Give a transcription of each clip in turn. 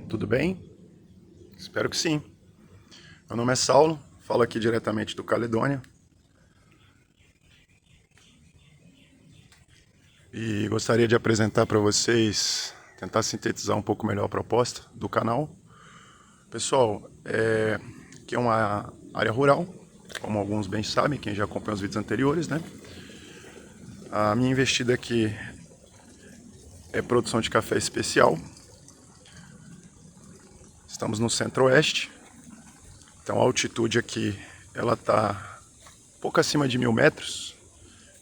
Tudo bem? Espero que sim. Meu nome é Saulo, falo aqui diretamente do Caledônia e gostaria de apresentar para vocês, tentar sintetizar um pouco melhor a proposta do canal. Pessoal, aqui é uma área rural, como alguns bem sabem, quem já acompanhou os vídeos anteriores, né? A minha investida aqui é produção de café especial. Estamos no centro-oeste, então a altitude aqui ela está pouco acima de 1000 metros.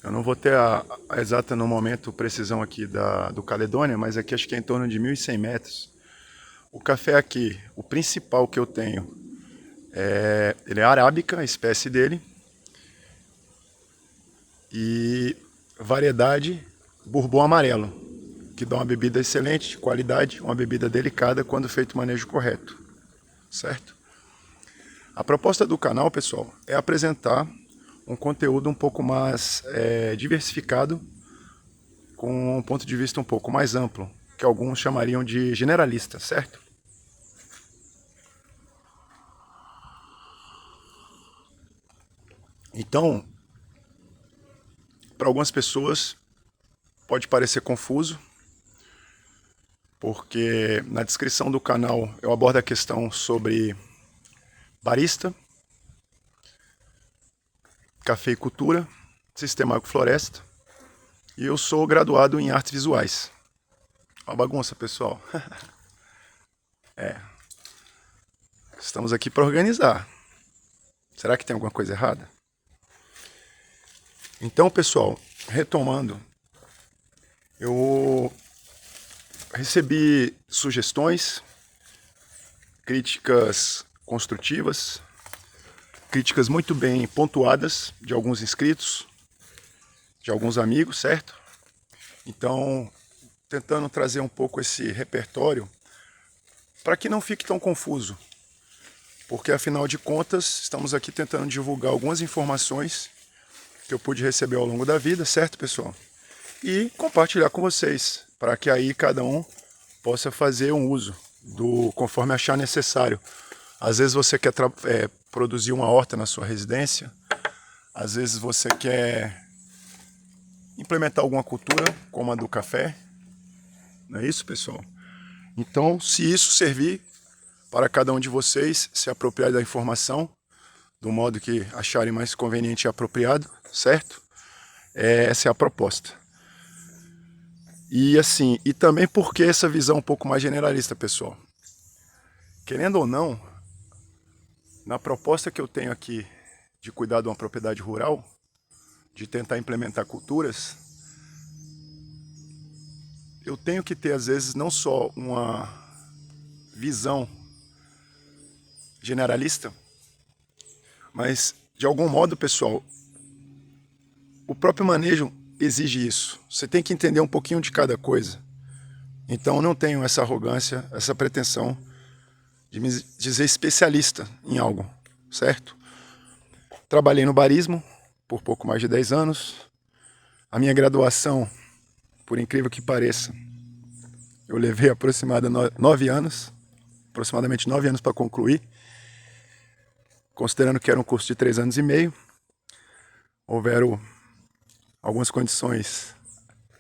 Eu não vou ter a exata no momento precisão aqui do Caledônia, mas aqui acho que é em torno de 1100 metros. O café aqui, o principal que eu tenho, ele é arábica, a espécie dele, e variedade bourbon amarelo, que dá uma bebida excelente, de qualidade, uma bebida delicada quando feito o manejo correto, certo? A proposta do canal, pessoal, é apresentar um conteúdo um pouco mais diversificado, com um ponto de vista um pouco mais amplo, que alguns chamariam de generalista, certo? Então, para algumas pessoas pode parecer confuso, porque na descrição do canal eu abordo a questão sobre barista, cafeicultura, sistema agrofloresta, e eu sou graduado em artes visuais. Uma bagunça, pessoal. Estamos aqui para organizar. Será que tem alguma coisa errada? Então, pessoal, retomando, eu recebi sugestões, críticas construtivas, críticas muito bem pontuadas de alguns inscritos, de alguns amigos, certo? Então, tentando trazer um pouco esse repertório para que não fique tão confuso, porque afinal de contas estamos aqui tentando divulgar algumas informações que eu pude receber ao longo da vida, certo, pessoal? E compartilhar com vocês, para que aí cada um possa fazer um uso conforme achar necessário. Às vezes você quer produzir uma horta na sua residência, às vezes você quer implementar alguma cultura, como a do café, não é isso, pessoal? Então, se isso servir para cada um de vocês se apropriar da informação, do modo que acharem mais conveniente e apropriado, certo? Essa é a proposta. E assim, e também porque essa visão um pouco mais generalista, pessoal. Querendo ou não, na proposta que eu tenho aqui de cuidar de uma propriedade rural, de tentar implementar culturas, eu tenho que ter, às vezes, não só uma visão generalista, mas, de algum modo, pessoal, o próprio manejo exige isso. Você tem que entender um pouquinho de cada coisa. Então, eu não tenho essa arrogância, essa pretensão de me dizer especialista em algo, certo? Trabalhei no barismo por pouco mais de 10 anos. A minha graduação, por incrível que pareça, eu levei aproximadamente 9 anos para concluir, considerando que era um curso de 3 anos e meio. Houveram algumas condições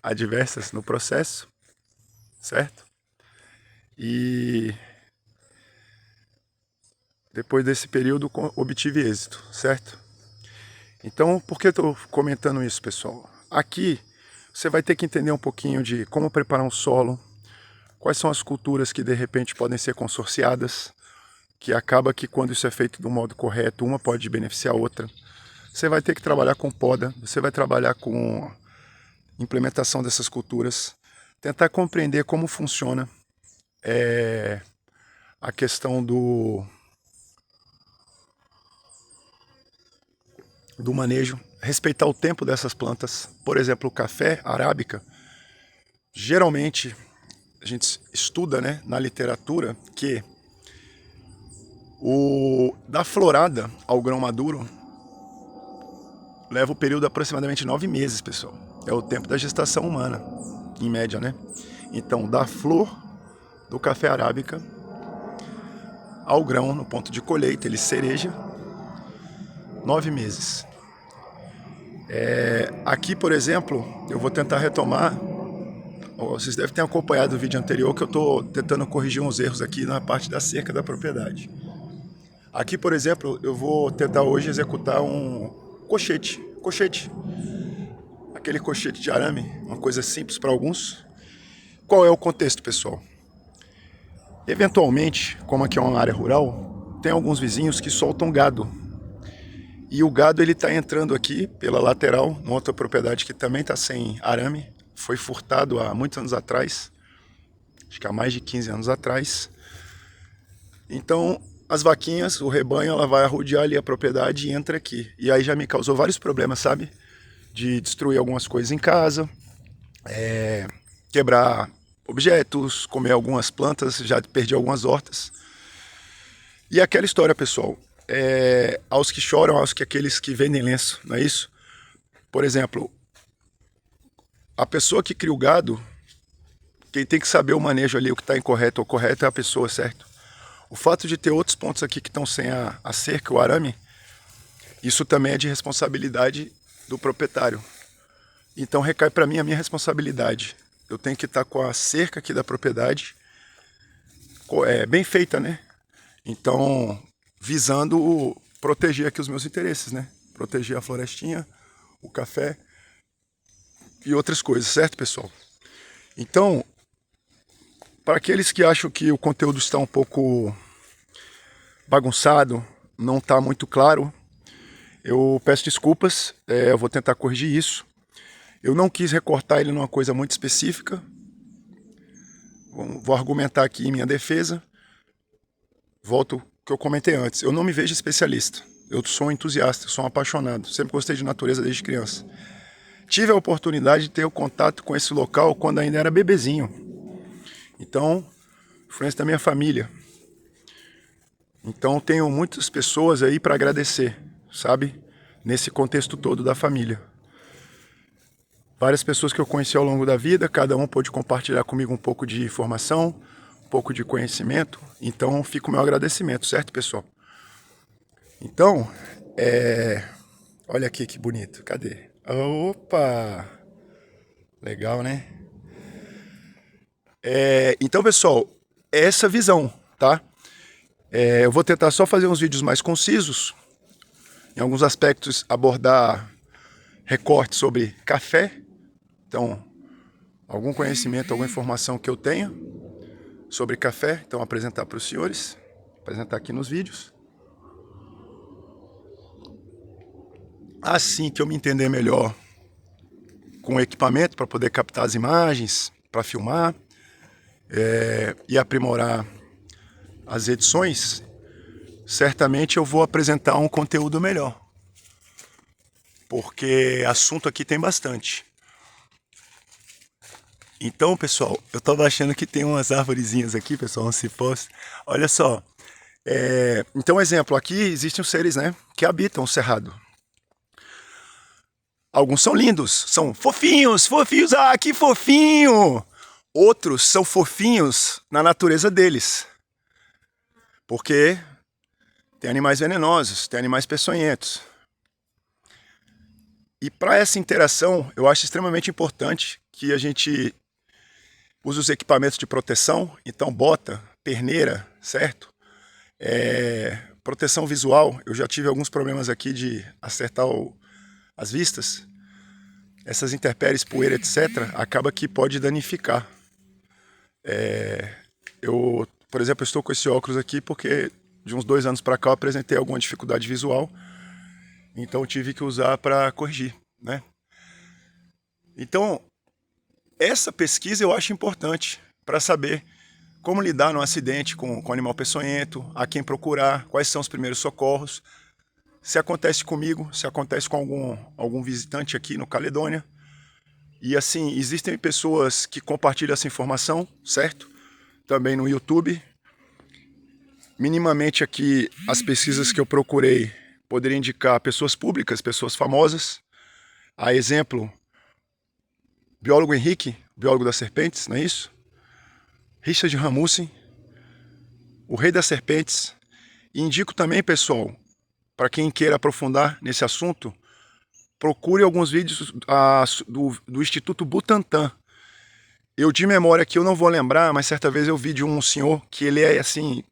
adversas no processo, certo? E depois desse período obtive êxito, certo? Então, por que eu estou comentando isso, pessoal? Aqui você vai ter que entender um pouquinho de como preparar um solo, quais são as culturas que de repente podem ser consorciadas, que acaba que quando isso é feito do modo correto, uma pode beneficiar a outra. Você vai ter que trabalhar com poda, você vai trabalhar com implementação dessas culturas, tentar compreender como funciona a questão do manejo, respeitar o tempo dessas plantas. Por exemplo, o café arábica, geralmente a gente estuda, né, na literatura que da florada ao grão maduro leva o período de aproximadamente 9 meses, pessoal. É o tempo da gestação humana, em média, né? Então, da flor do café arábica ao grão no ponto de colheita, ele cereja, 9 meses. Aqui, por exemplo, eu vou tentar retomar. Vocês devem ter acompanhado o vídeo anterior que eu estou tentando corrigir uns erros aqui na parte da cerca da propriedade. Aqui, por exemplo, eu vou tentar hoje executar um cochete. Aquele cochete de arame, uma coisa simples para alguns. Qual é o contexto, pessoal? Eventualmente, como aqui é uma área rural, tem alguns vizinhos que soltam gado. E o gado ele está entrando aqui pela lateral, numa outra propriedade que também está sem arame. Foi furtado há muitos anos atrás, acho que há mais de 15 anos atrás. Então, as vaquinhas, o rebanho, ela vai arrodear ali a propriedade e entra aqui. E aí já me causou vários problemas, sabe? De destruir algumas coisas em casa, quebrar objetos, comer algumas plantas, já perdi algumas hortas. E aquela história, pessoal, aos que choram, aos que aqueles que vendem lenço, não é isso? Por exemplo, a pessoa que cria o gado, quem tem que saber o manejo ali, o que está incorreto ou correto é a pessoa, certo? O fato de ter outros pontos aqui que estão sem a cerca, o arame, isso também é de responsabilidade do proprietário. Então recai para mim a minha responsabilidade. Eu tenho que estar com a cerca aqui da propriedade bem feita, né? Então, visando proteger aqui os meus interesses, né? Proteger a florestinha, o café e outras coisas, certo, pessoal? Então, para aqueles que acham que o conteúdo está um pouco bagunçado, não está muito claro, eu peço desculpas, eu vou tentar corrigir isso. Eu não quis recortar ele numa coisa muito específica. Vou argumentar aqui em minha defesa. Volto ao que eu comentei antes. Eu não me vejo especialista. Eu sou um entusiasta, sou um apaixonado. Sempre gostei de natureza desde criança. Tive a oportunidade de ter o contato com esse local quando ainda era bebezinho. Então, influência da minha família. Então, tenho muitas pessoas aí para agradecer, sabe? Nesse contexto todo da família. Várias pessoas que eu conheci ao longo da vida, cada um pôde compartilhar comigo um pouco de informação, um pouco de conhecimento. Então, fica o meu agradecimento, certo, pessoal? Então, olha aqui que bonito. Cadê? Opa! Legal, né? Então, pessoal, é essa visão, tá? Eu vou tentar só fazer uns vídeos mais concisos, em alguns aspectos abordar recortes sobre café. Então, algum conhecimento, alguma informação que eu tenha sobre café, então apresentar para os senhores, apresentar aqui nos vídeos. Assim que eu me entender melhor com o equipamento para poder captar as imagens, para filmar e aprimorar as edições, certamente eu vou apresentar um conteúdo melhor. Porque assunto aqui tem bastante. Então, pessoal, eu estava achando que tem umas arvorezinhas aqui, pessoal, uns cipós. Olha só. Então, exemplo, aqui existem os seres, né, que habitam o cerrado. Alguns são lindos, são fofinhos, ah, que fofinho! Outros são fofinhos na natureza deles. Porque tem animais venenosos, tem animais peçonhentos. E para essa interação, eu acho extremamente importante que a gente use os equipamentos de proteção, então bota, perneira, certo? Proteção visual, eu já tive alguns problemas aqui de acertar as vistas. Essas intempéries, poeira, etc., acaba que pode danificar. Eu, por exemplo, estou com esse óculos aqui porque de uns 2 anos para cá eu apresentei alguma dificuldade visual, então eu tive que usar para corrigir, né? Então, essa pesquisa eu acho importante para saber como lidar num acidente com animal peçonhento, a quem procurar, quais são os primeiros socorros, se acontece comigo, se acontece com algum visitante aqui no Caledônia. E assim, existem pessoas que compartilham essa informação, certo? Também no YouTube. Minimamente aqui, as pesquisas que eu procurei poderiam indicar pessoas públicas, pessoas famosas. A exemplo, biólogo Henrique, biólogo das serpentes, não é isso? Richard Rasmussen, o Rei das Serpentes. E indico também, pessoal, para quem queira aprofundar nesse assunto, procure alguns vídeos do Instituto Butantan. Eu de memória aqui eu não vou lembrar, mas certa vez eu vi de um senhor que ele é assim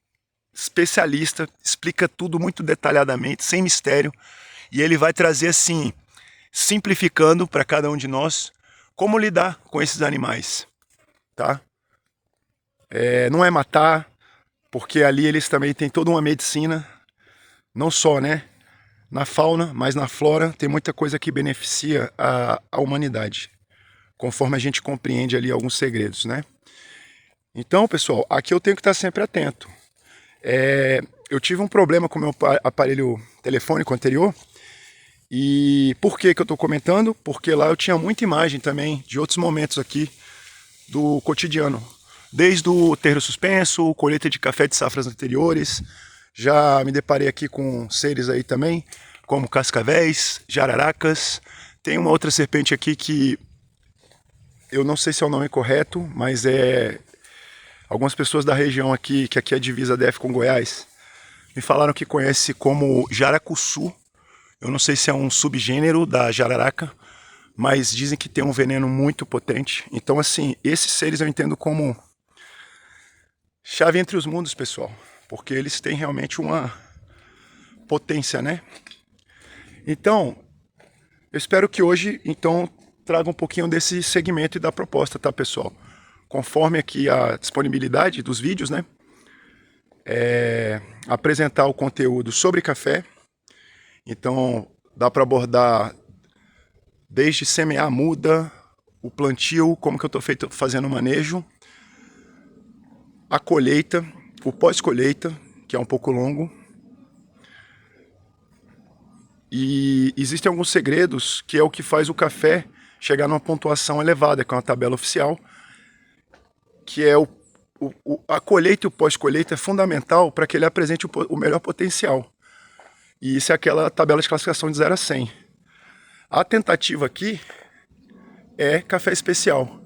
especialista, explica tudo muito detalhadamente, sem mistério, e ele vai trazer assim, simplificando para cada um de nós como lidar com esses animais, tá? Não é matar, porque ali eles também têm toda uma medicina, não só, né, na fauna, mas na flora, tem muita coisa que beneficia a humanidade, conforme a gente compreende ali alguns segredos, né? Então, pessoal, aqui eu tenho que estar sempre atento. Eu tive um problema com o meu aparelho telefônico anterior. E por que eu estou comentando? Porque lá eu tinha muita imagem também de outros momentos aqui do cotidiano. Desde o terreiro suspenso, colheita de café de safras anteriores. Já me deparei aqui com seres aí também, como cascavéis, jararacas. Tem uma outra serpente aqui que eu não sei se é o nome correto, mas algumas pessoas da região aqui, que aqui é a divisa DF com Goiás, me falaram que conhece como jaracuçu. Eu não sei se é um subgênero da jararaca, mas dizem que tem um veneno muito potente. Então, assim, esses seres eu entendo como chave entre os mundos, pessoal, porque eles têm realmente uma potência, né? Então, eu espero que hoje, então, traga um pouquinho desse segmento e da proposta, tá, pessoal? Conforme aqui a disponibilidade dos vídeos, né? Apresentar o conteúdo sobre café. Então, dá para abordar desde semear a muda, o plantio, como que eu estou fazendo o manejo, a colheita, o pós-colheita, que é um pouco longo. E existem alguns segredos que é o que faz o café chegar numa pontuação elevada, que é uma tabela oficial, que é a colheita e o pós-colheita é fundamental para que ele apresente o melhor potencial. E isso é aquela tabela de classificação de 0 a 100. A tentativa aqui é café especial.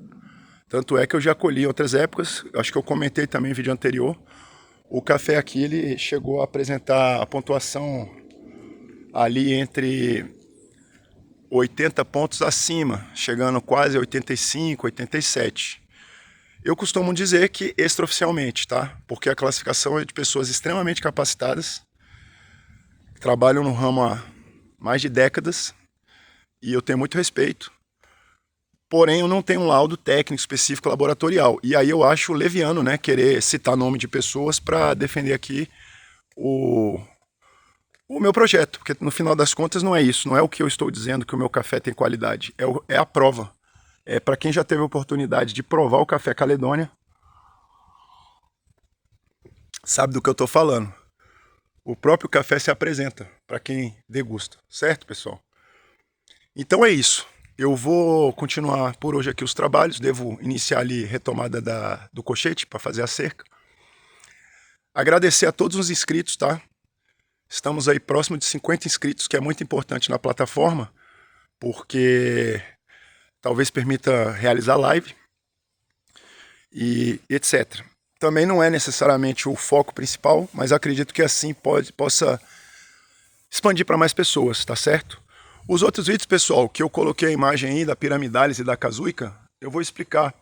Tanto é que eu já colhi em outras épocas, acho que eu comentei também no vídeo anterior. O café aqui ele chegou a apresentar a pontuação ali entre 80 pontos acima, chegando quase a 85, 87. Eu costumo dizer que extraoficialmente, tá? Porque a classificação é de pessoas extremamente capacitadas, que trabalham no ramo há mais de décadas, e eu tenho muito respeito. Porém, eu não tenho um laudo técnico específico laboratorial. E aí eu acho leviano, né, querer citar nome de pessoas para defender aqui o meu projeto. Porque no final das contas não é isso. Não é o que eu estou dizendo que o meu café tem qualidade. É a prova. É para quem já teve a oportunidade de provar o café Caledônia, sabe do que eu estou falando. O próprio café se apresenta para quem degusta. Certo, pessoal? Então é isso. Eu vou continuar por hoje aqui os trabalhos, devo iniciar ali retomada do cochete para fazer a cerca. Agradecer a todos os inscritos, tá? Estamos aí próximo de 50 inscritos, que é muito importante na plataforma, porque talvez permita realizar live e etc. Também não é necessariamente o foco principal, mas acredito que assim possa expandir para mais pessoas, tá certo? Os outros vídeos, pessoal, que eu coloquei a imagem aí da Piramidalis e da Casuica, eu vou explicar.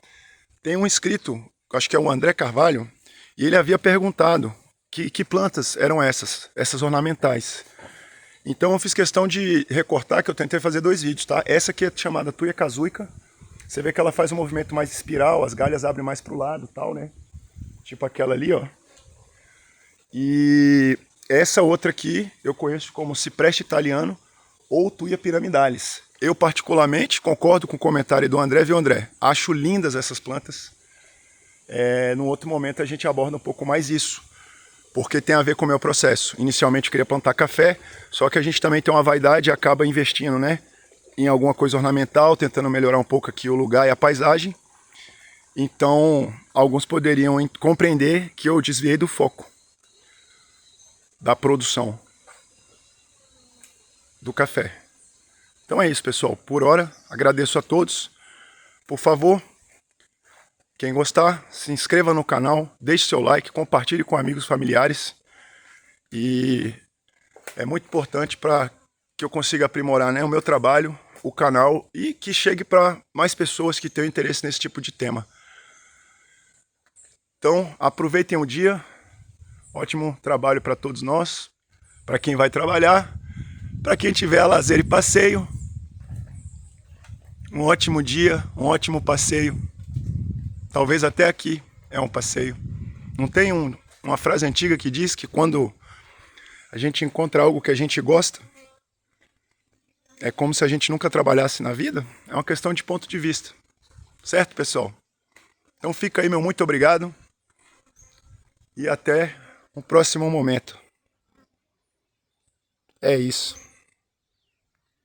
Tem um inscrito, acho que é o André Carvalho, e ele havia perguntado que plantas eram essas ornamentais. Então eu fiz questão de recortar, que eu tentei fazer 2 vídeos, tá? Essa aqui é chamada Tuia Casuica. Você vê que ela faz um movimento mais espiral, as galhas abrem mais pro lado, tal, né? Tipo aquela ali, ó. E essa outra aqui eu conheço como cipreste italiano ou Tuia piramidalis. Eu particularmente concordo com o comentário do André, viu, André? Acho lindas essas plantas. Num outro momento a gente aborda um pouco mais isso, porque tem a ver com o meu processo. Inicialmente eu queria plantar café, só que a gente também tem uma vaidade e acaba investindo, né, em alguma coisa ornamental, tentando melhorar um pouco aqui o lugar e a paisagem. Então, alguns poderiam compreender que eu desviei do foco da produção do café. Então é isso, pessoal. Por hora, agradeço a todos. Por favor, Quem gostar, se inscreva no canal, deixe seu like, compartilhe com amigos e familiares. E é muito importante para que eu consiga aprimorar, né, o meu trabalho, o canal e que chegue para mais pessoas que tenham interesse nesse tipo de tema. Então, aproveitem o dia. Ótimo trabalho para todos nós, para quem vai trabalhar, para quem tiver lazer e passeio. Um ótimo dia, um ótimo passeio. Talvez até aqui é um passeio. Não tem uma frase antiga que diz que quando a gente encontra algo que a gente gosta, é como se a gente nunca trabalhasse na vida? É uma questão de ponto de vista. Certo, pessoal? Então fica aí meu muito obrigado e até o próximo momento. É isso.